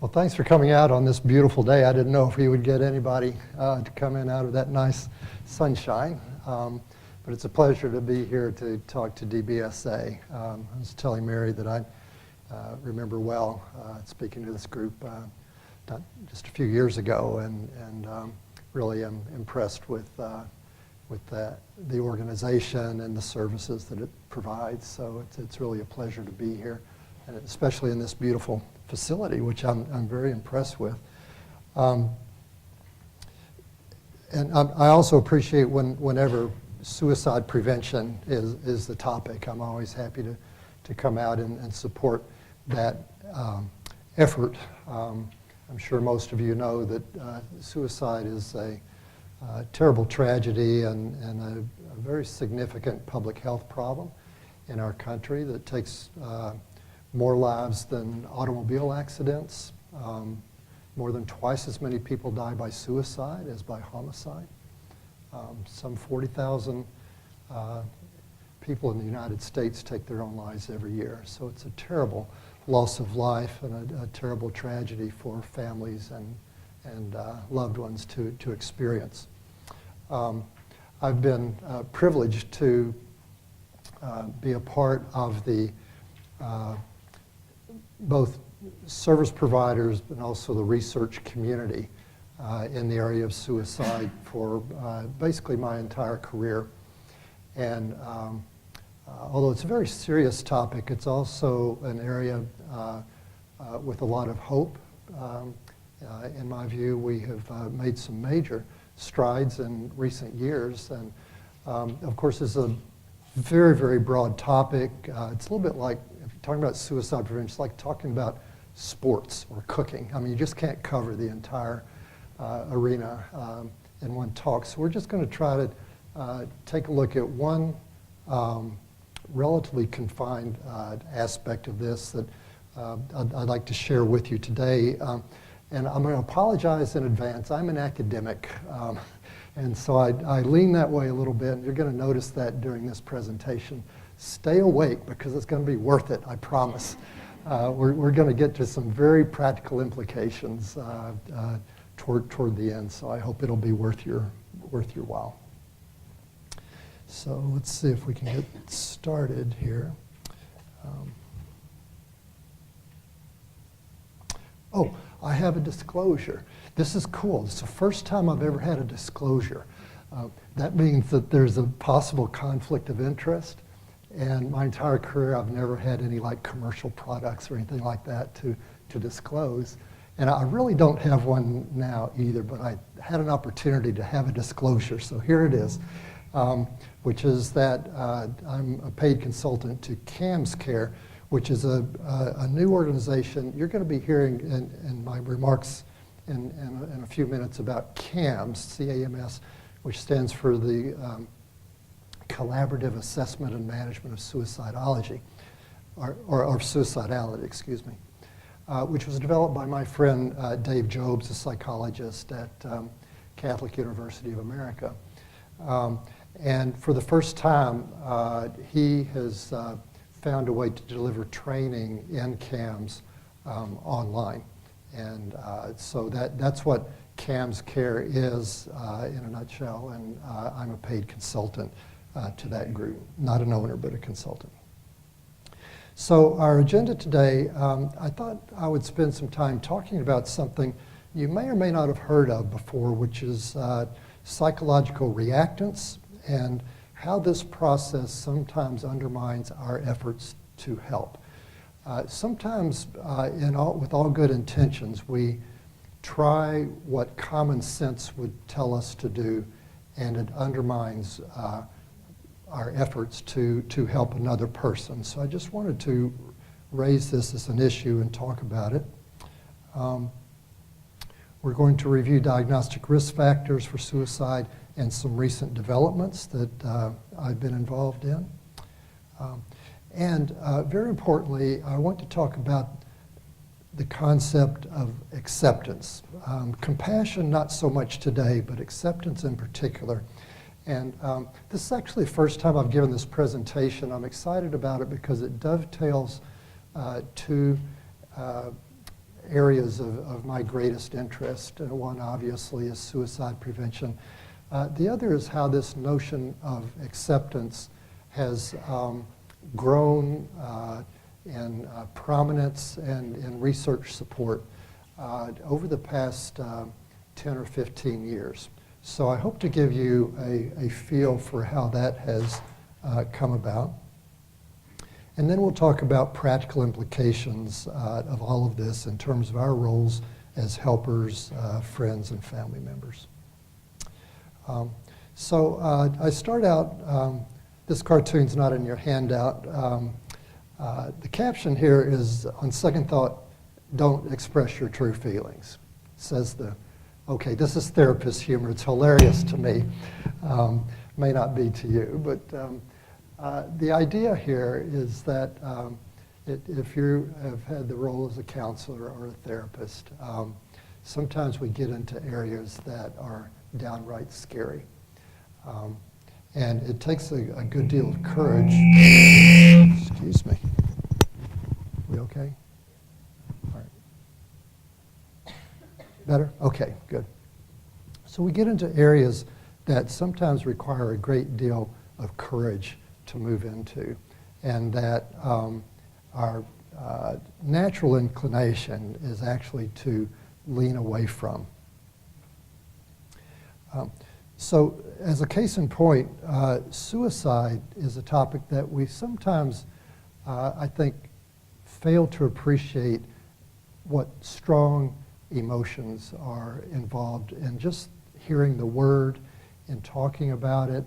Well, thanks for coming out on this beautiful day. I didn't know if we would get anybody to come in out of that nice sunshine. But it's a pleasure to be here to talk to DBSA. I was telling Mary that I remember well speaking to this group not just a few years ago, and really am impressed with the organization and the services that it provides. So it's really a pleasure to be here, and especially in this beautiful facility, which I'm very impressed with. And I also appreciate whenever suicide prevention is the topic. I'm always happy to come out and support that effort. I'm sure most of you know that suicide is a terrible tragedy and a very significant public health problem in our country that takes more lives than automobile accidents. More than twice as many people die by suicide as by homicide. Some 40,000 people in the United States take their own lives every year. So it's a terrible loss of life and a terrible tragedy for families and loved ones to experience. I've been privileged to be a part of the both service providers and also the research community in the area of suicide for basically my entire career. And although it's a very serious topic, it's also an area with a lot of hope. In my view, we have made some major strides in recent years. And of course, it's a very, very broad topic. It's a little bit like, if you're talking about suicide prevention, it's like talking about sports or cooking. I mean, you just can't cover the entire arena in one talk. So we're just going to try to take a look at one relatively confined aspect of this that I'd like to share with you today. And I'm going to apologize in advance. I'm an academic, and so I lean that way a little bit, and you're going to notice that during this presentation. Stay awake, because it's going to be worth it, I promise. We're going to get to some very practical implications toward the end, so I hope it'll be worth your while. So let's see if we can get started here. Oh, I have a disclosure. This is cool. It's the first time I've ever had a disclosure. That means that there's a possible conflict of interest. And my entire career, I've never had any like commercial products or anything like that to disclose. And I really don't have one now either, but I had an opportunity to have a disclosure. So here it is, which is that I'm a paid consultant to CAMS Care, which is a new organization. You're going to be hearing in my remarks in a few minutes about CAMS, C-A-M-S, which stands for the Collaborative Assessment and Management of Suicidology, or Suicidality, excuse me, which was developed by my friend Dave Jobs, a psychologist at Catholic University of America. And for the first time, he has found a way to deliver training in CAMS online. And so that's what CAMS Care is in a nutshell, and I'm a paid consultant to that group. Not an owner, but a consultant. So our agenda today, I thought I would spend some time talking about something you may or may not have heard of before, which is psychological reactance, and how this process sometimes undermines our efforts to help. Sometimes, with all good intentions, we try what common sense would tell us to do, and it undermines our efforts to help another person. So I just wanted to raise this as an issue and talk about it. We're going to review diagnostic risk factors for suicide and some recent developments that I've been involved in. And very importantly, I want to talk about the concept of acceptance. Compassion, not so much today, but acceptance in particular. And this is actually the first time I've given this presentation. I'm excited about it because it dovetails to areas of my greatest interest. One obviously is suicide prevention. The other is how this notion of acceptance has grown in prominence and in research support over the past 10 or 15 years. So I hope to give you a feel for how that has come about. And then we'll talk about practical implications of all of this in terms of our roles as helpers, friends, and family members. So I start out, this cartoon's not in your handout. The caption here is, on second thought, don't express your true feelings. It says okay, this is therapist humor. It's hilarious to me. May not be to you, but the idea here is that if you have had the role as a counselor or a therapist, sometimes we get into areas that are downright scary. And it takes a good deal of courage. Excuse me. We okay? All right. Better? Okay, good. So we get into areas that sometimes require a great deal of courage to move into, and that our natural inclination is actually to lean away from. So as a case in point, suicide is a topic that we sometimes, I think, fail to appreciate what strong emotions are involved in just hearing the word and talking about it.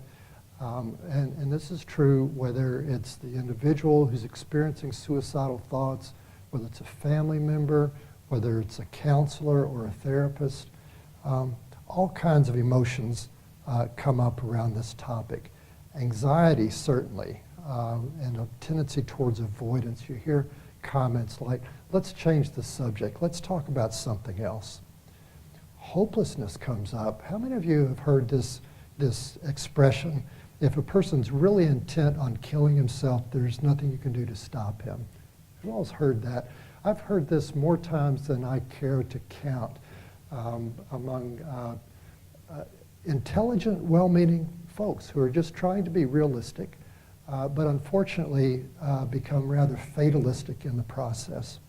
And this is true whether it's the individual who's experiencing suicidal thoughts, whether it's a family member, whether it's a counselor or a therapist. All kinds of emotions come up around this topic. Anxiety, certainly, and a tendency towards avoidance. You hear comments like, let's change the subject, let's talk about something else. Hopelessness comes up. How many of you have heard this expression? If a person's really intent on killing himself, there's nothing you can do to stop him. I've always heard that. I've heard this more times than I care to count among intelligent, well-meaning folks who are just trying to be realistic, but unfortunately become rather fatalistic in the process.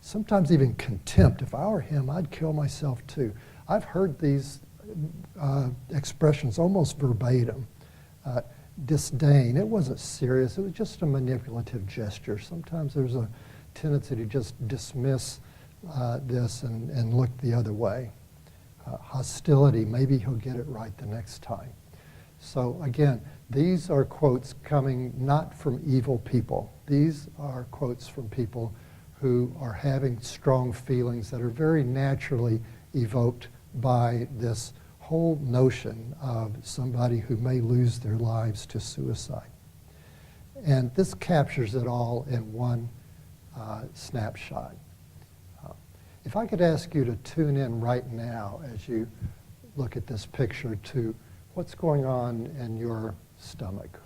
Sometimes even contempt. If I were him, I'd kill myself too. I've heard these expressions almost verbatim. Disdain, it wasn't serious, it was just a manipulative gesture. Sometimes there's a tendency to just dismiss this and look the other way. Hostility, maybe he'll get it right the next time. So again, these are quotes coming not from evil people. These are quotes from people who are having strong feelings that are very naturally evoked by this whole notion of somebody who may lose their lives to suicide. And this captures it all in one snapshot. If I could ask you to tune in right now as you look at this picture to what's going on in your stomach,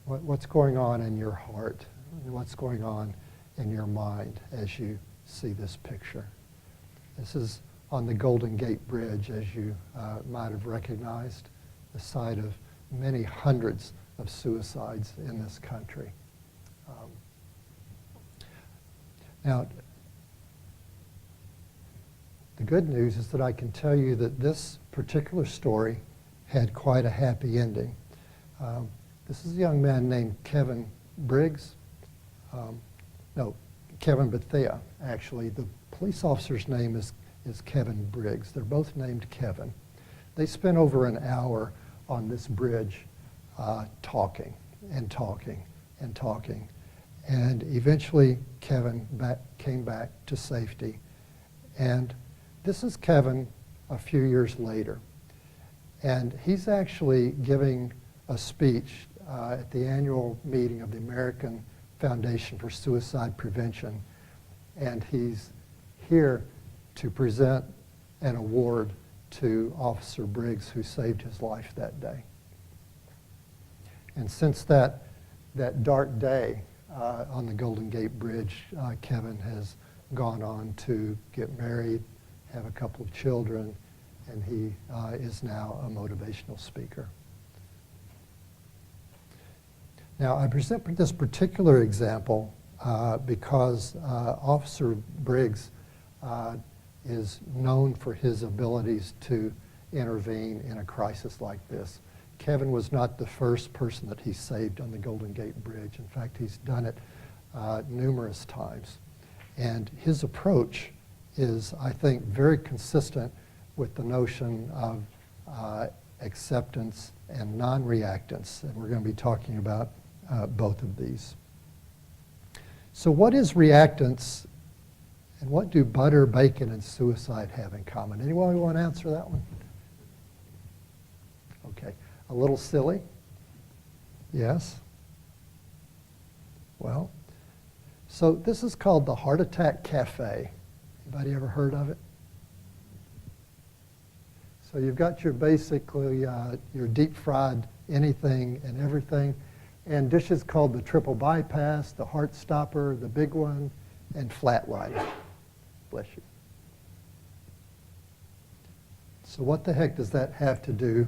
what's going on in your heart, and what's going on in your mind as you see this picture. This is on the Golden Gate Bridge, as you might have recognized, the site of many hundreds of suicides in this country. Now, the good news is that I can tell you that this particular story had quite a happy ending. This is a young man named Kevin Briggs. Kevin Bethea, actually. The police officer's name is Kevin Briggs. They're both named Kevin. They spent over an hour on this bridge talking and talking and talking. And eventually Kevin came back to safety. And this is Kevin a few years later. And he's actually giving a speech at the annual meeting of the American Foundation for Suicide Prevention. And he's here to present an award to Officer Briggs, who saved his life that day. And since that dark day on the Golden Gate Bridge, Kevin has gone on to get married, have a couple of children, and he is now a motivational speaker. Now, I present this particular example because Officer Briggs is known for his abilities to intervene in a crisis like this. Kevin was not the first person that he saved on the Golden Gate Bridge. In fact, he's done it numerous times. And his approach is, I think, very consistent with the notion of acceptance and non-reactance. And we're going to be talking about both of these. So what is reactance, and what do butter, bacon, and suicide have in common? Anyone want to answer that one? Okay. A little silly? Yes? Well, so this is called the Heart Attack Cafe. Anybody ever heard of it? So you've got your basically your deep fried anything and everything, and dishes called the triple bypass, the heart stopper, the big one, and flatline. Bless you. So what the heck does that have to do,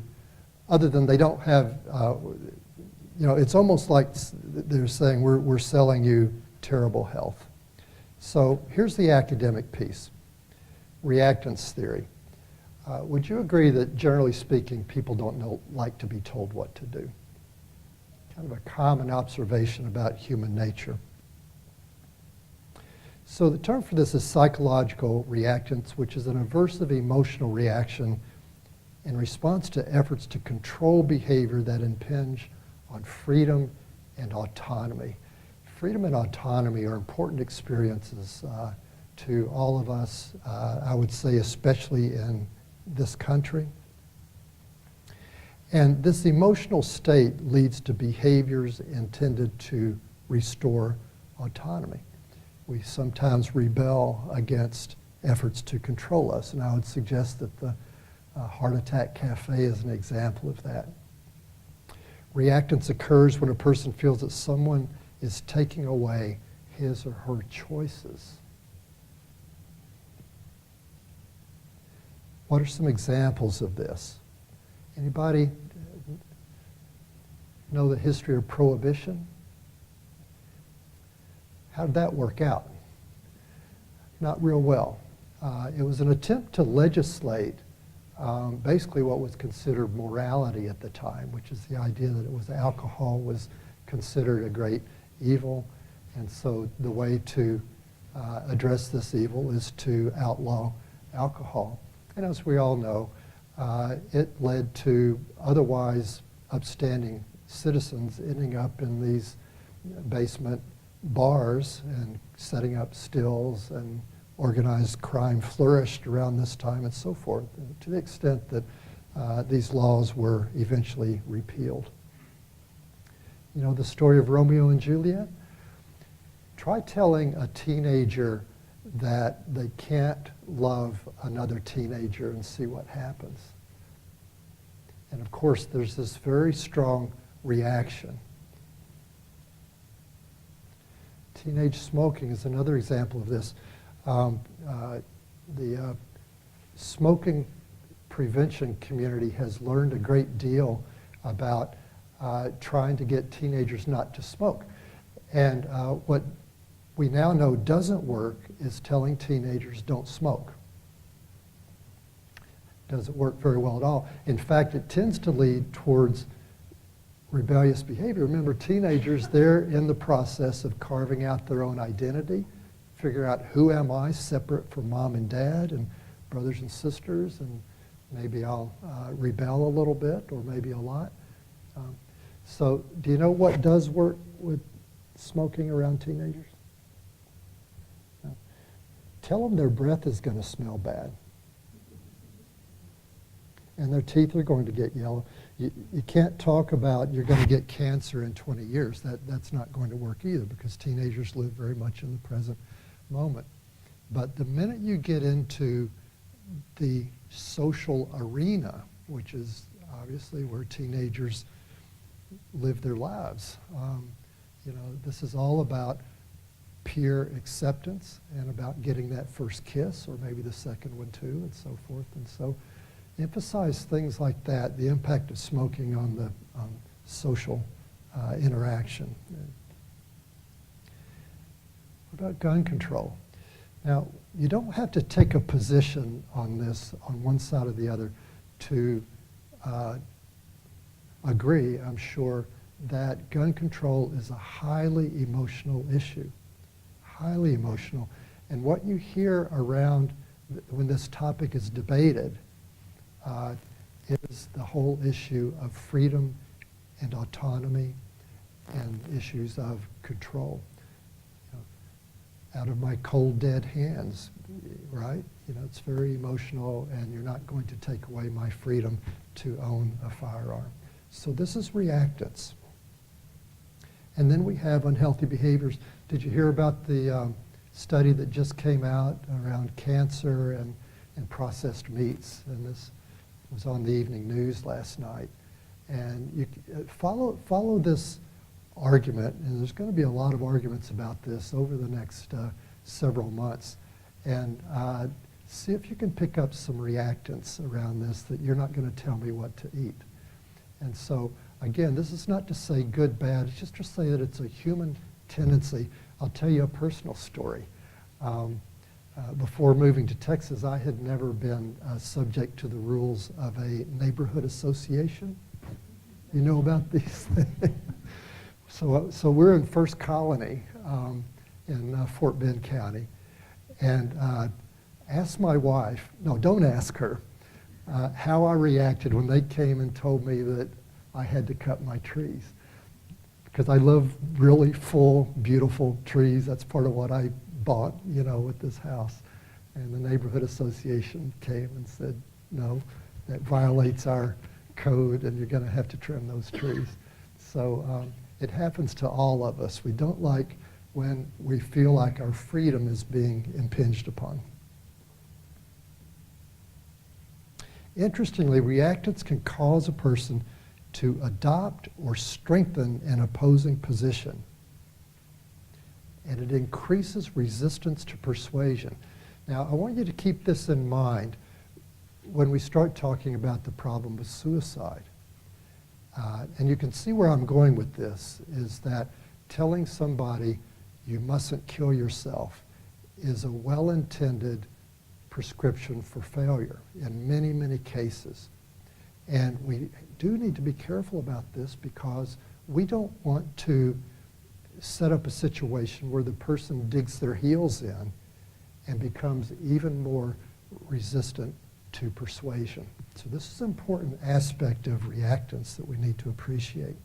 other than they don't have, it's almost like they're saying we're selling you terrible health. So here's the academic piece, reactance theory. Would you agree that generally speaking, people don't like to be told what to do? Kind of a common observation about human nature. So the term for this is psychological reactance, which is an aversive emotional reaction in response to efforts to control behavior that impinge on freedom and autonomy. Freedom and autonomy are important experiences to all of us, I would say especially in this country. And this emotional state leads to behaviors intended to restore autonomy. We sometimes rebel against efforts to control us, and I would suggest that the Heart Attack Cafe is an example of that. Reactance occurs when a person feels that someone is taking away his or her choices. What are some examples of this? Anybody know the history of Prohibition? How did that work out? Not real well. It was an attempt to legislate basically what was considered morality at the time, which is the idea that alcohol was considered a great evil, and so the way to address this evil is to outlaw alcohol. And as we all know, it led to otherwise upstanding citizens ending up in these basement bars and setting up stills, and organized crime flourished around this time and so forth, to the extent that these laws were eventually repealed. You know the story of Romeo and Juliet? Try telling a teenager that they can't love another teenager and see what happens. And of course, there's this very strong reaction. Teenage smoking is another example of this. The smoking prevention community has learned a great deal about trying to get teenagers not to smoke. And what we now know doesn't work is telling teenagers don't smoke. Doesn't work very well at all. In fact, it tends to lead towards rebellious behavior. Remember, teenagers, they're in the process of carving out their own identity, figure out who am I separate from mom and dad and brothers and sisters, and maybe I'll rebel a little bit or maybe a lot. So do you know what does work with smoking around teenagers? No. Tell them their breath is going to smell bad. And their teeth are going to get yellow. You can't talk about you're going to get cancer in 20 years. That's not going to work either, because teenagers live very much in the present moment. But the minute you get into the social arena, which is obviously where teenagers live their lives, this is all about peer acceptance and about getting that first kiss, or maybe the second one too, and so forth. And so emphasize things like that, the impact of smoking on the social interaction. What about gun control? Now, you don't have to take a position on this on one side or the other to agree, I'm sure, that gun control is a highly emotional issue, highly emotional. And what you hear around when this topic is debated is the whole issue of freedom and autonomy and issues of control. Out of my cold, dead hands, right? It's very emotional, and you're not going to take away my freedom to own a firearm. So this is reactance. And then we have unhealthy behaviors. Did you hear about the study that just came out around cancer and processed meats? And this was on the evening news last night. And you follow this argument, and there's going to be a lot of arguments about this over the next several months. And see if you can pick up some reactants around this, that you're not going to tell me what to eat. And so, again, this is not to say good, bad. It's just to say that it's a human tendency. I'll tell you a personal story. Before moving to Texas, I had never been subject to the rules of a neighborhood association. You know about these things? So we're in First Colony in Fort Bend County, and asked my wife, no, don't ask her, how I reacted when they came and told me that I had to cut my trees. Because I love really full, beautiful trees. That's part of what I bought, with this house. And the neighborhood association came and said, no, that violates our code, and you're going to have to trim those trees. So it happens to all of us. We don't like when we feel like our freedom is being impinged upon. Interestingly, reactance can cause a person to adopt or strengthen an opposing position. And it increases resistance to persuasion. Now, I want you to keep this in mind when we start talking about the problem with suicide. And you can see where I'm going with this, is that telling somebody you mustn't kill yourself is a well-intended prescription for failure in many, many cases. And we do need to be careful about this, because we don't want to set up a situation where the person digs their heels in and becomes even more resistant to persuasion. So this is an important aspect of reactance that we need to appreciate.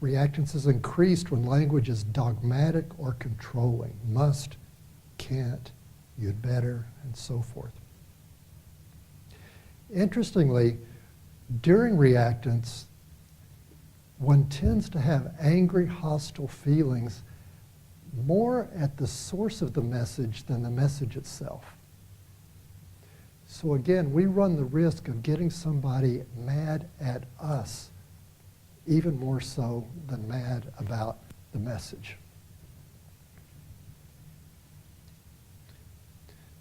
Reactance is increased when language is dogmatic or controlling. Must, can't, you'd better, and so forth. Interestingly, during reactance, one tends to have angry, hostile feelings more at the source of the message than the message itself. So again, we run the risk of getting somebody mad at us, even more so than mad about the message.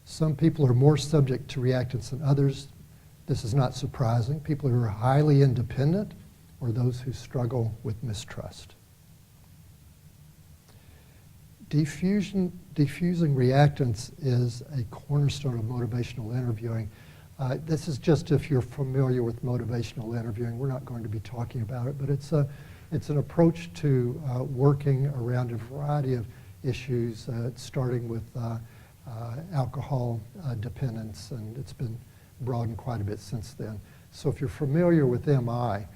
Some people are more subject to reactance than others. This is not surprising. People who are highly independent, or those who struggle with mistrust. Diffusing reactance is a cornerstone of motivational interviewing. This is just if you're familiar with motivational interviewing. We're not going to be talking about it, but it's an approach to working around a variety of issues, starting with alcohol dependence, and it's been broadened quite a bit since then. So if you're familiar with MI,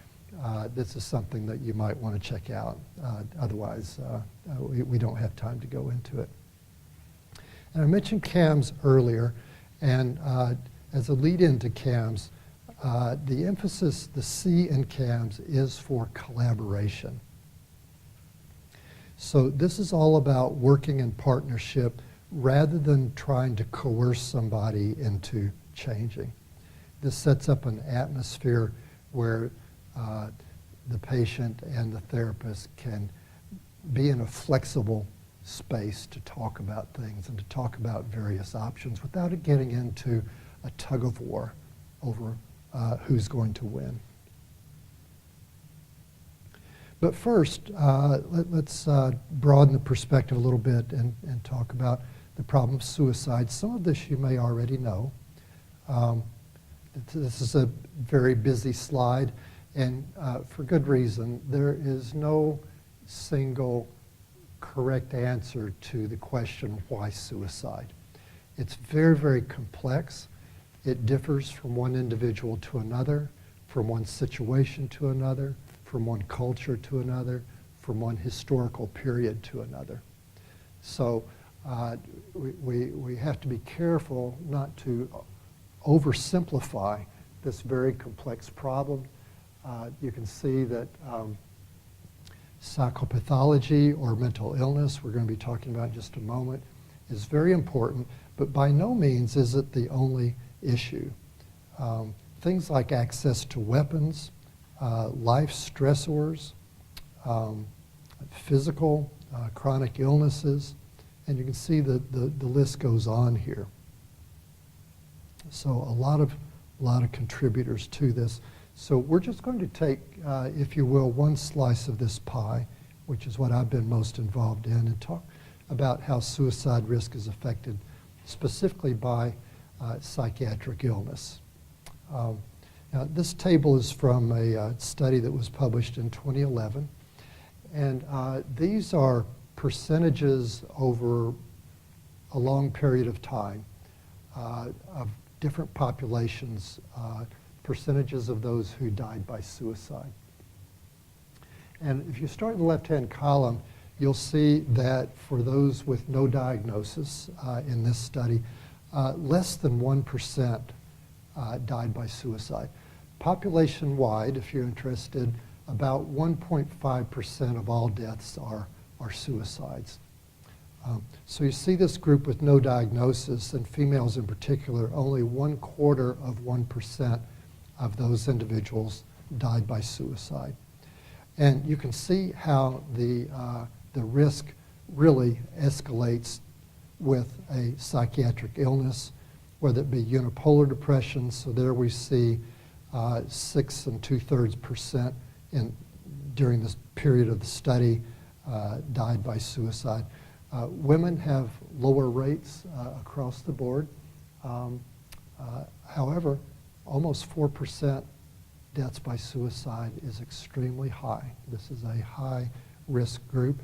this is something that you might want to check out. Otherwise, we don't have time to go into it. And I mentioned CAMS earlier, and as a lead-in to CAMS, the emphasis, the C in CAMS, is for collaboration. So this is all about working in partnership rather than trying to coerce somebody into changing. This sets up an atmosphere where the patient and the therapist can be in a flexible space to talk about things and to talk about various options without it getting into a tug of war over who's going to win. But first, let's broaden the perspective a little bit and talk about the problem of suicide. Some of this you may already know. This is a very busy slide, and for good reason. There is no single correct answer to the question, why suicide? It's very, very complex. It differs from one individual to another, from one situation to another, from one culture to another, from one historical period to another. So we have to be careful not to oversimplify this very complex problem. You can see that psychopathology or mental illness, we're going to be talking about in just a moment, is very important, but by no means is it the only issue. Things like access to weapons, life stressors, physical, chronic illnesses, and you can see that the list goes on here. So a lot of contributors to this. So we're just going to take, if you will, one slice of this pie, which is what I've been most involved in, and talk about how suicide risk is affected specifically by psychiatric illness. Now, this table is from a study that was published in 2011, and these are percentages over a long period of time of different populations, percentages of those who died by suicide. And if you start in the left-hand column, you'll see that for those with no diagnosis in this study, less than 1% died by suicide. Population-wide, if you're interested, about 1.5% of all deaths are suicides. So you see this group with no diagnosis, and females in particular, only 1/4% of those individuals died by suicide. And you can see how the risk really escalates with a psychiatric illness, whether it be unipolar depression. So there we see 6 2/3% during this period of the study died by suicide. Women have lower rates across the board. However, almost 4% deaths by suicide is extremely high. This is a high risk group.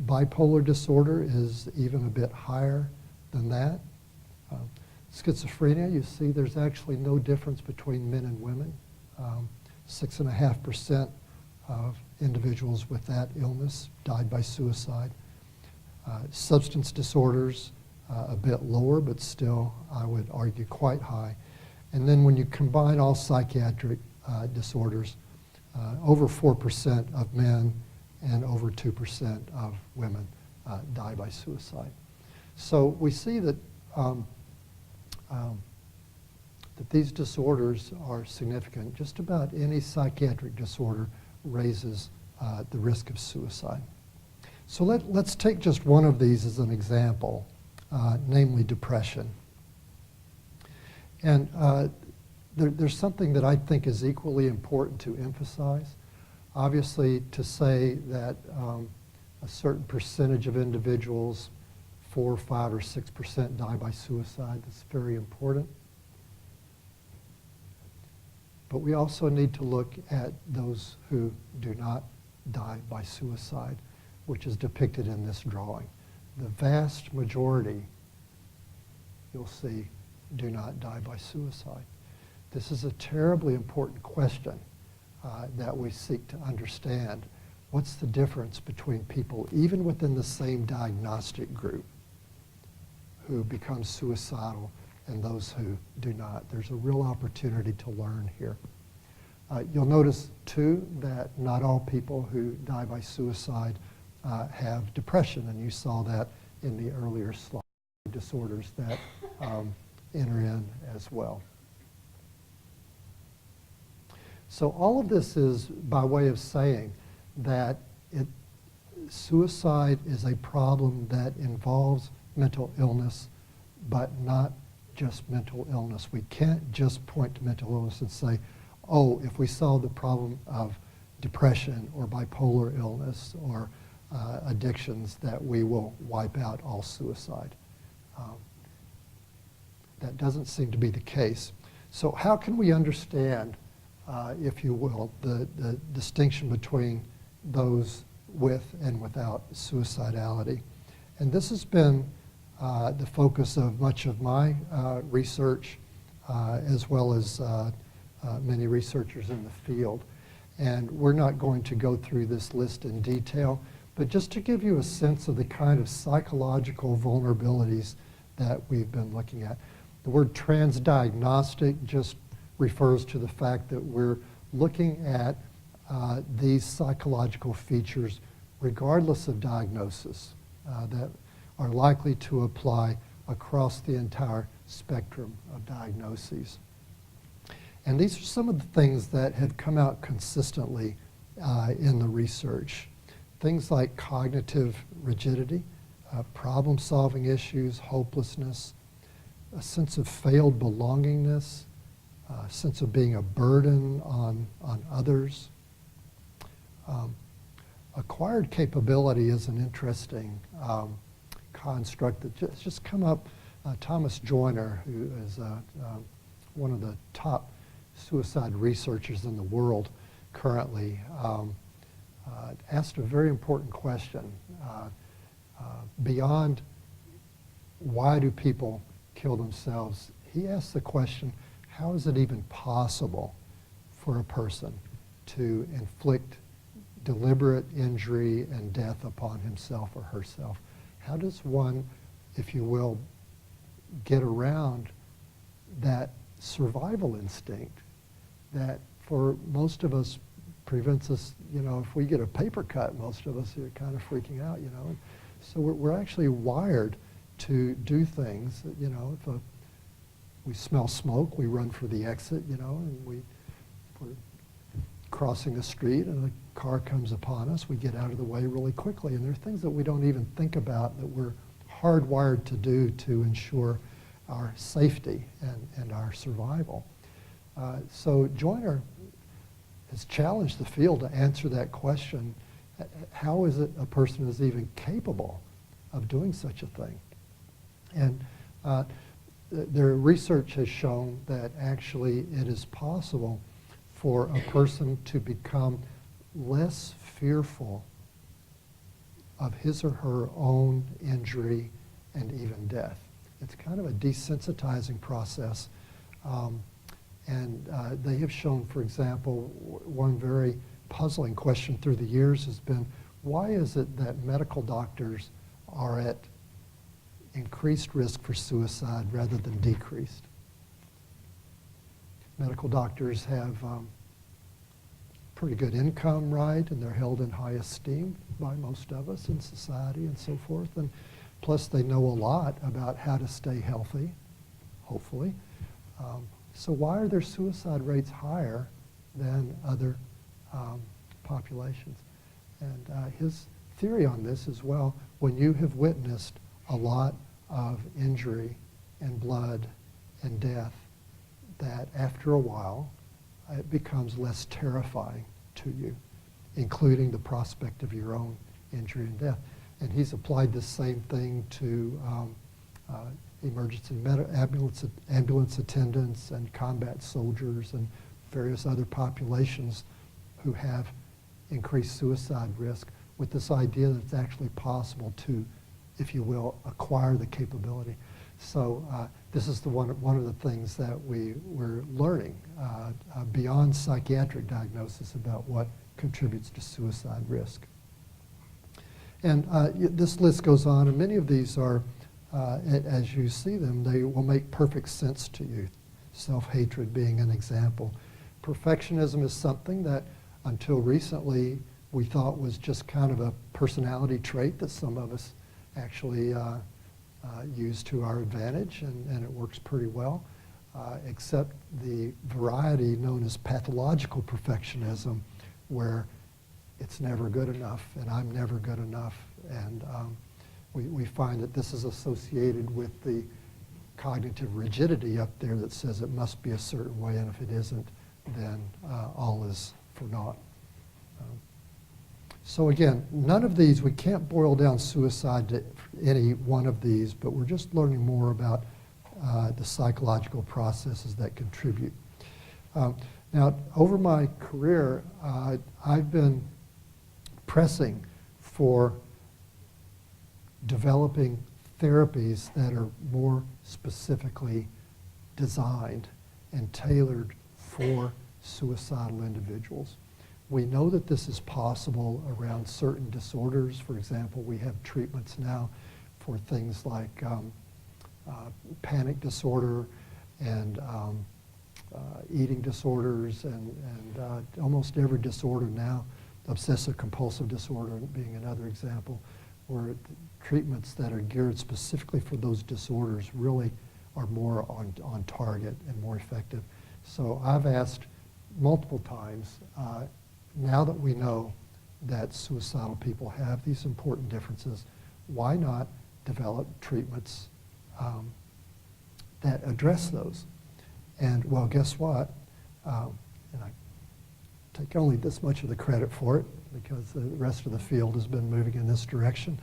Bipolar disorder is even a bit higher than that. Schizophrenia, you see there's actually no difference between men and women. 6.5% of individuals with that illness died by suicide. Substance disorders, a bit lower, but still, I would argue, quite high. And then when you combine all psychiatric disorders, over 4% of men and over 2% of women die by suicide. So we see that that these disorders are significant. Just about any psychiatric disorder raises the risk of suicide. So let's take just one of these as an example, namely depression. And there's something that I think is equally important to emphasize. Obviously, to say that a certain percentage of individuals, 4, 5, or 6% die by suicide, that's very important. But we also need to look at those who do not die by suicide, which is depicted in this drawing. The vast majority, you'll see, do not die by suicide. This is a terribly important question that we seek to understand. What's the difference between people, even within the same diagnostic group, who become suicidal and those who do not? There's a real opportunity to learn here. You'll notice, too, that not all people who die by suicide have depression, and you saw that in the earlier slide. Disorders that enter in as well. So all of this is by way of saying that suicide is a problem that involves mental illness, but not just mental illness. We can't just point to mental illness and say, oh, if we solve the problem of depression or bipolar illness or addictions, that we will wipe out all suicide. That doesn't seem to be the case. So how can we understand, if you will, the distinction between those with and without suicidality? And this has been the focus of much of my research, as well as many researchers in the field. And we're not going to go through this list in detail, but just to give you a sense of the kind of psychological vulnerabilities that we've been looking at. The word transdiagnostic just refers to the fact that we're looking at these psychological features regardless of diagnosis that are likely to apply across the entire spectrum of diagnoses. And these are some of the things that have come out consistently in the research. Things like cognitive rigidity, problem-solving issues, hopelessness, a sense of failed belongingness, a sense of being a burden on others. Acquired capability is an interesting construct that's just come up. Thomas Joyner, who is one of the top suicide researchers in the world currently, asked a very important question. Beyond why do people kill themselves, he asked the question, how is it even possible for a person to inflict deliberate injury and death upon himself or herself? How does one, if you will, get around that survival instinct that for most of us prevents us, if we get a paper cut, most of us are kind of freaking out, So we're actually wired to do things, if we smell smoke, we run for the exit, and we're crossing the street and a car comes upon us, we get out of the way really quickly. And there are things that we don't even think about that we're hardwired to do to ensure our safety and our survival. So Joyner has challenged the field to answer that question. How is it a person is even capable of doing such a thing? And their research has shown that actually it is possible for a person to become less fearful of his or her own injury and even death. It's kind of a desensitizing process. And they have shown, for example, one very puzzling question through the years has been, why is it that medical doctors are at increased risk for suicide rather than decreased? Medical doctors have pretty good income, right? And they're held in high esteem by most of us in society and so forth. And plus they know a lot about how to stay healthy, hopefully. So why are their suicide rates higher than other populations? And his theory on this is, well, when you have witnessed a lot of injury and blood and death, that after a while it becomes less terrifying to you, including the prospect of your own injury and death. And he's applied the same thing to emergency ambulance attendants and combat soldiers and various other populations who have increased suicide risk, with this idea that it's actually possible to, if you will, acquire the capability. So this is one of the things that we're learning beyond psychiatric diagnosis about what contributes to suicide risk. And this list goes on, and many of these are, as you see them, they will make perfect sense to you. Self-hatred being an example. Perfectionism is something that until recently we thought was just kind of a personality trait that some of us actually use to our advantage, and it works pretty well, except the variety known as pathological perfectionism, where it's never good enough, and I'm never good enough. And we find that this is associated with the cognitive rigidity up there that says it must be a certain way, and if it isn't, then all is for naught. So again, none of these, we can't boil down suicide to any one of these, but we're just learning more about the psychological processes that contribute. Now, over my career, I've been pressing for developing therapies that are more specifically designed and tailored for suicidal individuals. We know that this is possible around certain disorders. For example, we have treatments now for things like panic disorder and eating disorders and almost every disorder now, obsessive compulsive disorder being another example, where treatments that are geared specifically for those disorders really are more on target and more effective. So I've asked multiple times, now that we know that suicidal people have these important differences, why not develop treatments that address those? And well, guess what? And I take only this much of the credit for it because the rest of the field has been moving in this direction.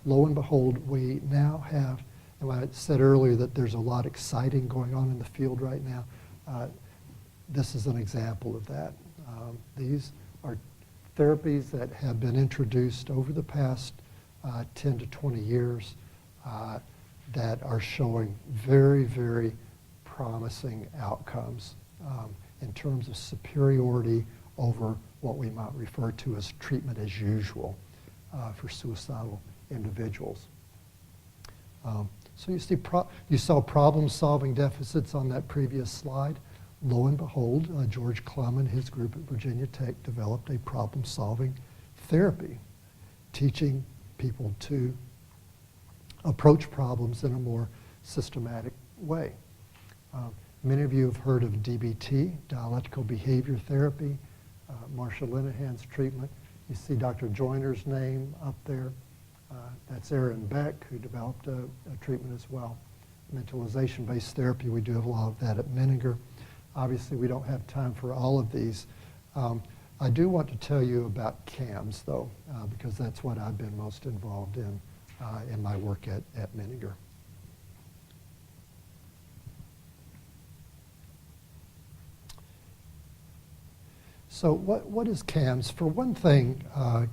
Lo and behold, we now have, and I said earlier that there's a lot exciting going on in the field right now. This is an example of that. These are therapies that have been introduced over the past 10 to 20 years that are showing very, very promising outcomes in terms of superiority over what we might refer to as treatment as usual for suicidal individuals. So you saw problem-solving deficits on that previous slide. Lo and behold, George Clum and his group at Virginia Tech developed a problem-solving therapy, teaching people to approach problems in a more systematic way. Many of you have heard of DBT, dialectical behavior therapy, Marsha Linehan's treatment. You see Dr. Joyner's name up there. That's Aaron Beck, who developed a treatment as well. Mentalization-based therapy, we do have a lot of that at Menninger. Obviously, we don't have time for all of these. I do want to tell you about CAMS, though, because that's what I've been most involved in my work at Menninger. So what is CAMS? For one thing,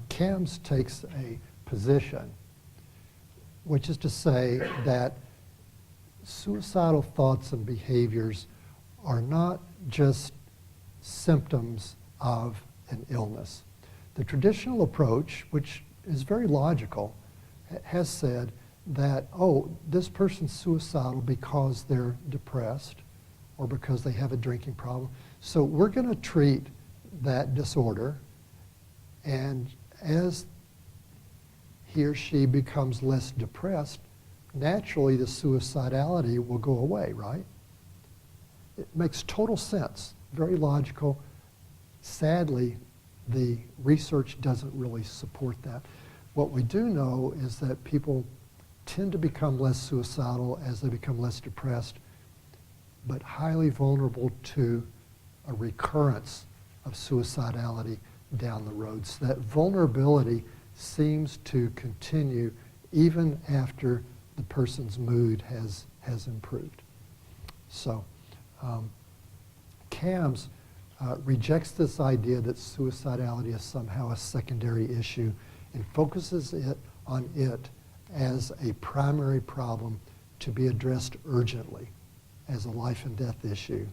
CAMS takes a position, which is to say that suicidal thoughts and behaviors are not just symptoms of an illness. The traditional approach, which is very logical, has said that, oh, this person's suicidal because they're depressed or because they have a drinking problem. So we're going to treat that disorder, and as he or she becomes less depressed, naturally the suicidality will go away, right? It makes total sense, very logical. Sadly, the research doesn't really support that. What we do know is that people tend to become less suicidal as they become less depressed, but highly vulnerable to a recurrence of suicidality down the road. So that vulnerability seems to continue even after the person's mood has improved. So CAMS rejects this idea that suicidality is somehow a secondary issue and focuses on it as a primary problem to be addressed urgently as a life and death issue.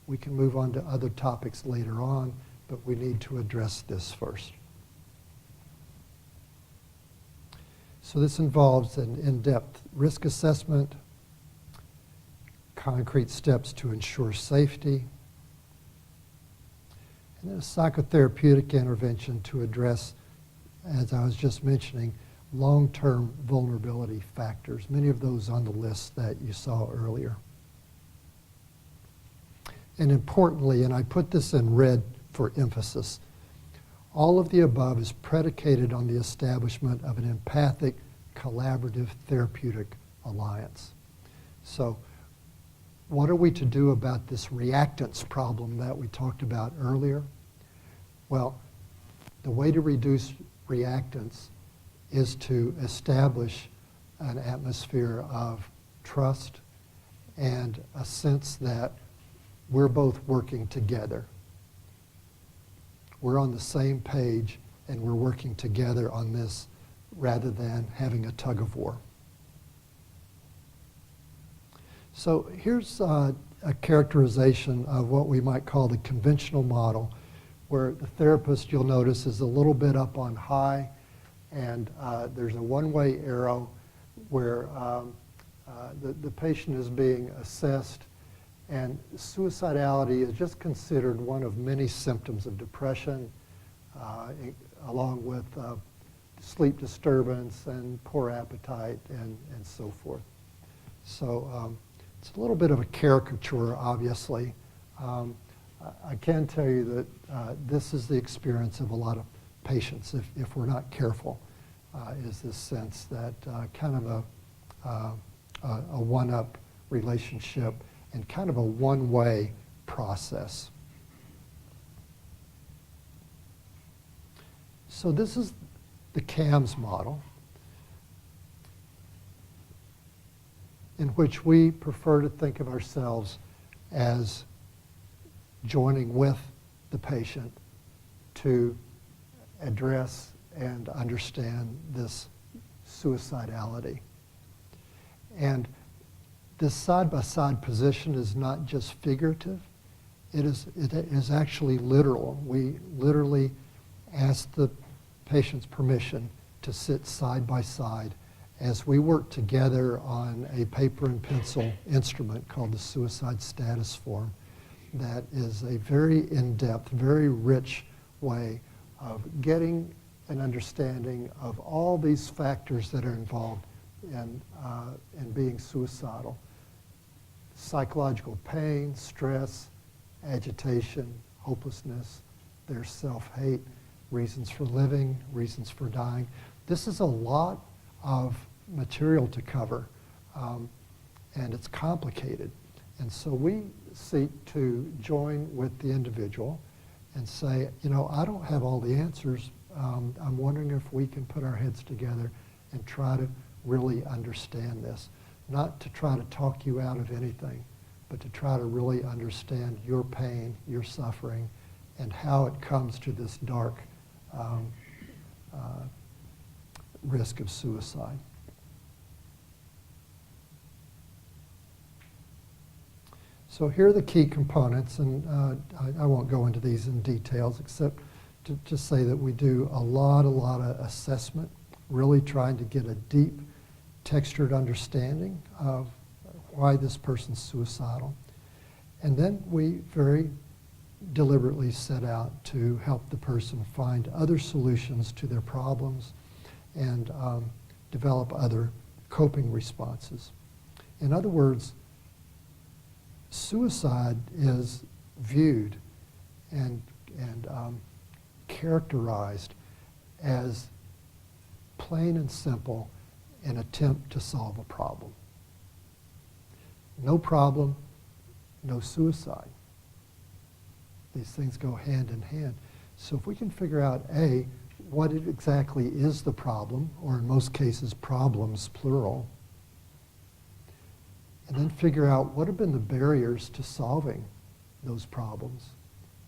We can move on to other topics later on, but we need to address this first. So this involves an in-depth risk assessment, concrete steps to ensure safety, and then a psychotherapeutic intervention to address, as I was just mentioning, long-term vulnerability factors, many of those on the list that you saw earlier. And importantly, and I put this in red for emphasis, All of the above is predicated on the establishment of an empathic, collaborative, therapeutic alliance. So what are we to do about this reactance problem that we talked about earlier? Well, the way to reduce reactance is to establish an atmosphere of trust and a sense that we're both working together. We're on the same page and we're working together on this rather than having a tug of war. So here's a characterization of what we might call the conventional model, where the therapist, you'll notice, is a little bit up on high, and there's a one-way arrow where the patient is being assessed, and suicidality is just considered one of many symptoms of depression, along with sleep disturbance and poor appetite and so forth. So it's a little bit of a caricature, obviously. I can tell you that this is the experience of a lot of patients, if we're not careful, is this sense that kind of a one-up relationship and kind of a one-way process. So this is the CAMS model, in which we prefer to think of ourselves as joining with the patient to address and understand this suicidality. And this side-by-side position is not just figurative, it is actually literal. We literally ask the patient's permission to sit side by side as we work together on a paper and pencil instrument called the Suicide Status Form that is a very in-depth, very rich way of getting an understanding of all these factors that are involved in being suicidal. Psychological pain, stress, agitation, hopelessness, their self-hate, reasons for living, reasons for dying. This is a lot of material to cover, and it's complicated. And so we seek to join with the individual and say, you know, I don't have all the answers. I'm wondering if we can put our heads together and try to really understand this. Not to try to talk you out of anything, but to try to really understand your pain, your suffering, and how it comes to this dark risk of suicide. So here are the key components, and I won't go into these in details except to just say that we do a lot of assessment, really trying to get a deep, textured understanding of why this person's suicidal. And then we very deliberately set out to help the person find other solutions to their problems and develop other coping responses. In other words, suicide is viewed and characterized as plain and simple an attempt to solve a problem. No problem, no suicide. These things go hand in hand. So if we can figure out, A, what exactly is the problem, or in most cases problems, plural, and then figure out what have been the barriers to solving those problems.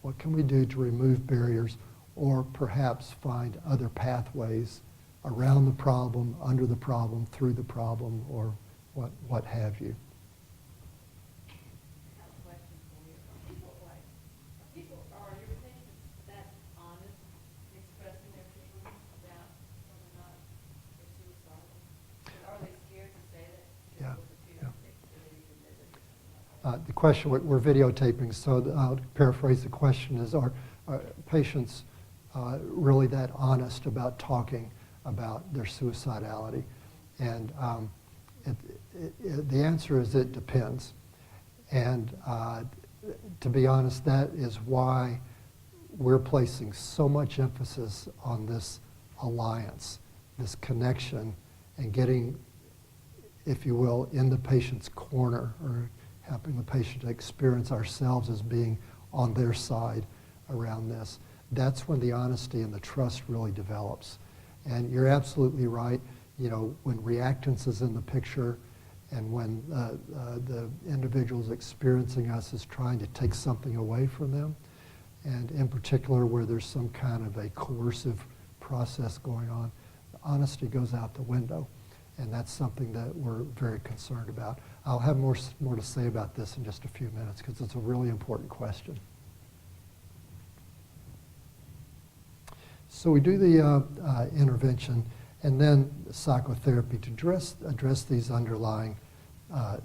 What can we do to remove barriers, or perhaps find other pathways around the problem, under the problem, through the problem, or what have you. Are your patients that honest expressing their feelings about whether or not they're suicidal? Are they scared to say that? Yeah. The question, we're videotaping, so I'll paraphrase the question, is are patients really that honest about talking about their suicidality? And the answer is it depends. And to be honest, that is why we're placing so much emphasis on this alliance, this connection, and getting, if you will, in the patient's corner, or helping the patient to experience ourselves as being on their side around this. That's when the honesty and the trust really develops. And you're absolutely right. You know, when reactance is in the picture, and when the individuals experiencing us is trying to take something away from them, and in particular where there's some kind of a coercive process going on, honesty goes out the window. And that's something that we're very concerned about. I'll have more to say about this in just a few minutes because it's a really important question. So we do the intervention and then psychotherapy to address these underlying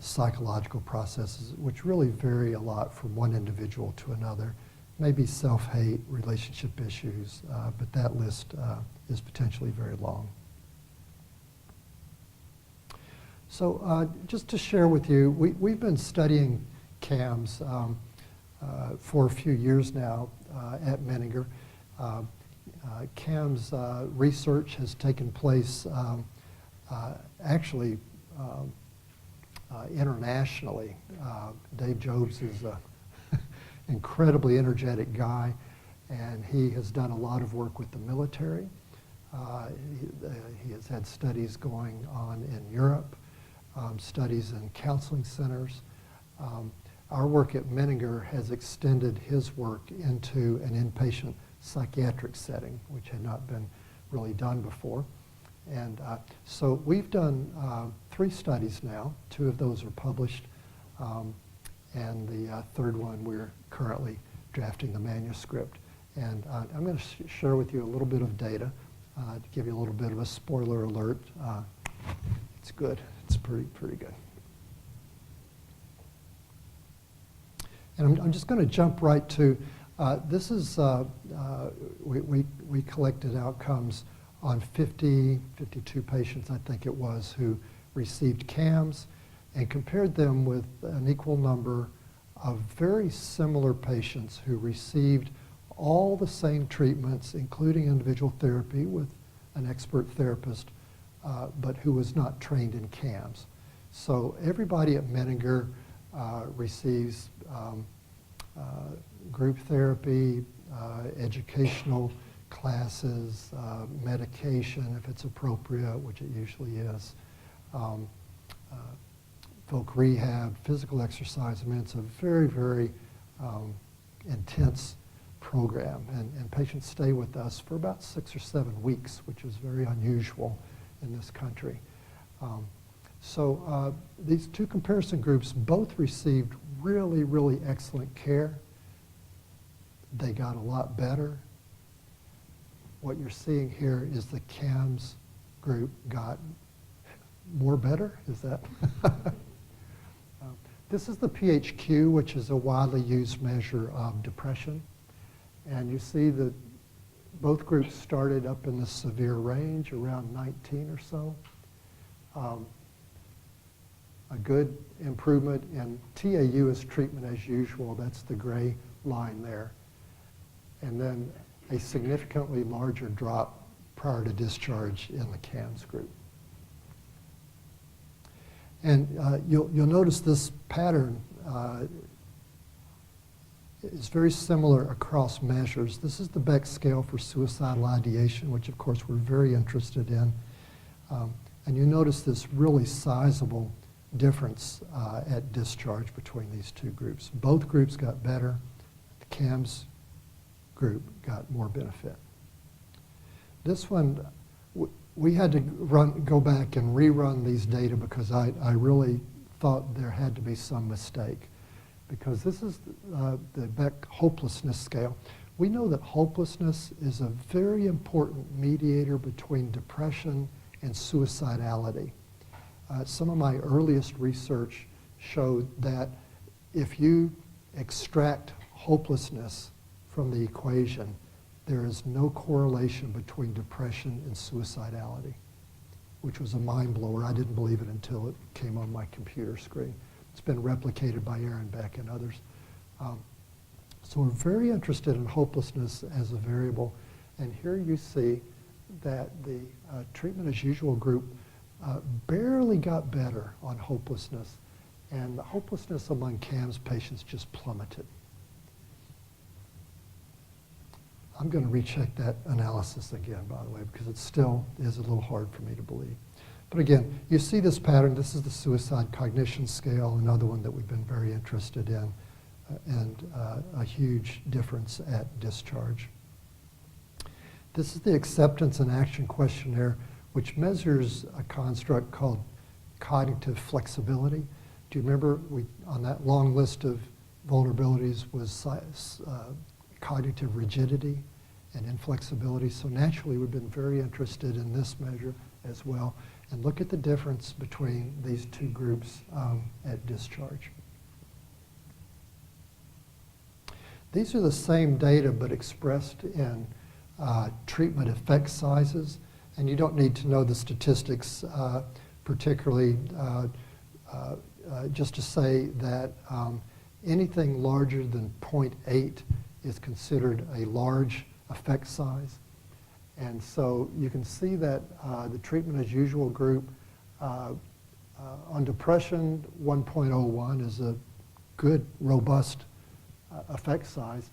psychological processes, which really vary a lot from one individual to another. Maybe self-hate, relationship issues, but that list is potentially very long. So just to share with you, we've been studying CAMS for a few years now at Menninger. CAMS research has taken place actually internationally. Dave Jobs is an incredibly energetic guy, and he has done a lot of work with the military. He has had studies going on in Europe, studies in counseling centers. Our work at Menninger has extended his work into an inpatient psychiatric setting, which had not been really done before. And so we've done 3 studies now. 2 of those are published, and the third one we're currently drafting the manuscript. And I'm going to share with you a little bit of data to give you a little bit of a spoiler alert. It's good. It's pretty good. And I'm just going to jump right to, this is, we collected outcomes on 52 patients, I think it was, who received CAMS, and compared them with an equal number of very similar patients who received all the same treatments, including individual therapy with an expert therapist, but who was not trained in CAMS. So everybody at Menninger receives group therapy, educational classes, medication if it's appropriate, which it usually is, folk rehab, physical exercise. I mean, it's a very, very intense program, and patients stay with us for about 6 or 7 weeks, which is very unusual in this country. So these 2 comparison groups both received really, really excellent care. They got a lot better. What you're seeing here is the CAMS group got more better. Is that? This is the PHQ, which is a widely used measure of depression. And you see that both groups started up in the severe range, around 19 or so. A good improvement in TAU is treatment as usual. That's the gray line there. And then a significantly larger drop prior to discharge in the CAMS group. And you'll notice this pattern is very similar across measures. This is the Beck scale for suicidal ideation, which of course we're very interested in. And you notice this really sizable difference at discharge between these 2 groups. Both groups got better. The CAMS group got more benefit. This one, we had to go back and rerun these data because I really thought there had to be some mistake. Because this is the Beck hopelessness scale. We know that hopelessness is a very important mediator between depression and suicidality. Some of my earliest research showed that if you extract hopelessness from the equation, there is no correlation between depression and suicidality, which was a mind blower. I didn't believe it until it came on my computer screen. It's been replicated by Aaron Beck and others. So we're very interested in hopelessness as a variable. And here you see that the treatment as usual group barely got better on hopelessness. And the hopelessness among CAMS patients just plummeted. I'm going to recheck that analysis again, by the way, because it still is a little hard for me to believe. But again, you see this pattern. This is the suicide cognition scale, another one that we've been very interested in, and a huge difference at discharge. This is the acceptance and action questionnaire, which measures a construct called cognitive flexibility. Do you remember on that long list of vulnerabilities was cognitive rigidity and inflexibility? So naturally, we've been very interested in this measure as well. And look at the difference between these two groups at discharge. These are the same data, but expressed in treatment effect sizes. And you don't need to know the statistics particularly just to say that anything larger than 0.8 is considered a large effect size. And so you can see that the treatment as usual group on depression, 1.01 is a good, robust effect size.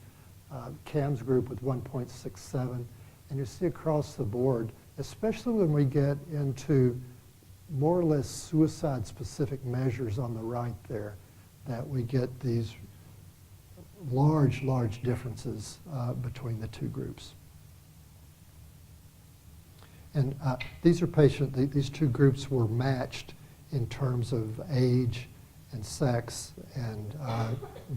CAMS group with 1.67. And you see across the board, especially when we get into more or less suicide-specific measures on the right there, that we get these large, large differences between the two groups. And these are these two groups were matched in terms of age and sex and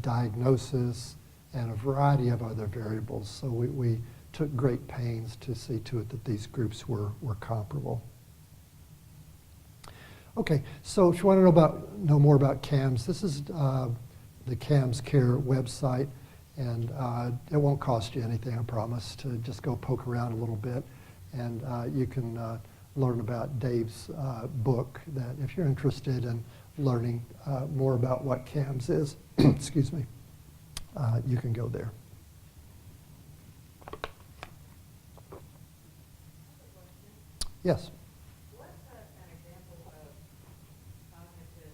diagnosis and a variety of other variables. So we took great pains to see to it that these groups were comparable. Okay, so if you want to know more about CAMS, this is the CAMS Care website, and it won't cost you anything, I promise, to just go poke around a little bit. And you can learn about Dave's book, that if you're interested in learning more about what CAMS is, excuse me, you can go there. Yes? What's an example of cognitive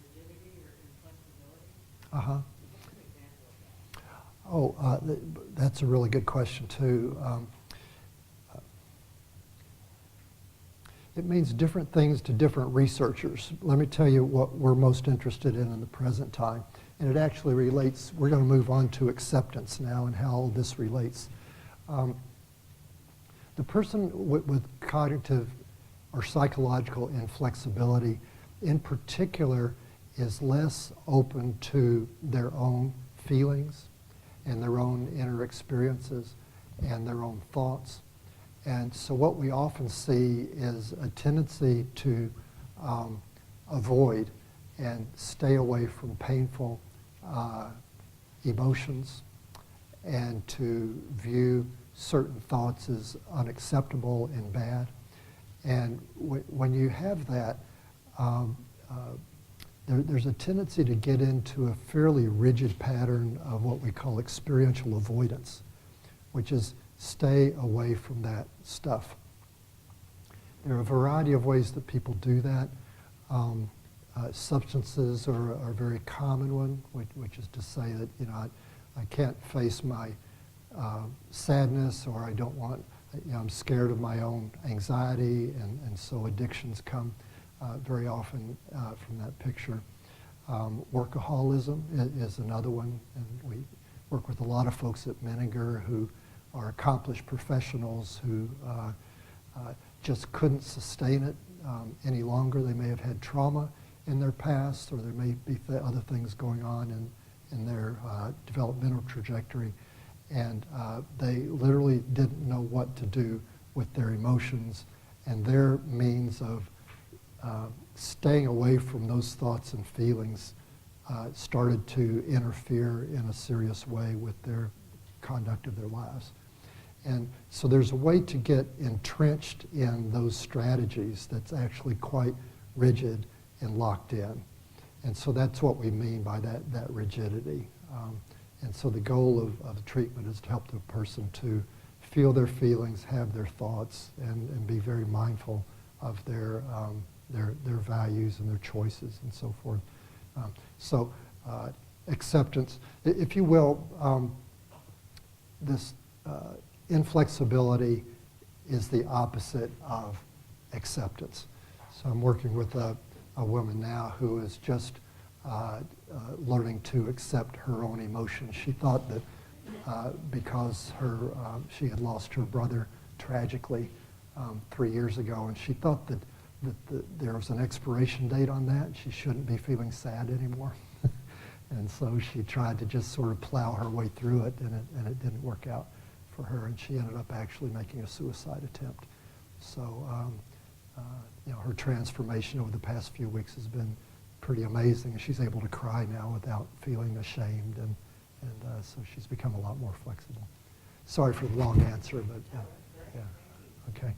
rigidity or inflexibility? Uh-huh. What's an example of that? Oh, that's a really good question, too. It means different things to different researchers. Let me tell you what we're most interested in the present time. And it actually relates, we're going to move on to acceptance now and how all this relates. The person with cognitive or psychological inflexibility in particular is less open to their own feelings and their own inner experiences and their own thoughts. And so what we often see is a tendency to avoid and stay away from painful emotions and to view certain thoughts as unacceptable and bad. And when you have that, there's a tendency to get into a fairly rigid pattern of what we call experiential avoidance, which is stay away from that stuff. There are a variety of ways that people do that. Substances are a very common one, which is to say that, you know, I can't face my sadness, or I don't want, you know, I'm scared of my own anxiety, and so addictions come very often from that picture. Workaholism is another one, and we work with a lot of folks at Menninger who are accomplished professionals who just couldn't sustain it any longer. They may have had trauma in their past, or there may be other things going on in their developmental trajectory, and they literally didn't know what to do with their emotions, and their means of staying away from those thoughts and feelings started to interfere in a serious way with their conduct of their lives. And so there's a way to get entrenched in those strategies that's actually quite rigid and locked in. And so that's what we mean by that rigidity. And so the goal of the treatment is to help the person to feel their feelings, have their thoughts, and be very mindful of their values and their choices and so forth. So acceptance, if you will, this inflexibility is the opposite of acceptance. So I'm working with a woman now who is just learning to accept her own emotions. She thought that because she had lost her brother tragically 3 years ago, and she thought that there was an expiration date on that. She shouldn't be feeling sad anymore. And so she tried to just sort of plow her way through it, and it didn't work out for her, and she ended up actually making a suicide attempt. So her transformation over the past few weeks has been pretty amazing, and she's able to cry now without feeling ashamed, and so she's become a lot more flexible. Sorry for the long answer, but yeah. Okay.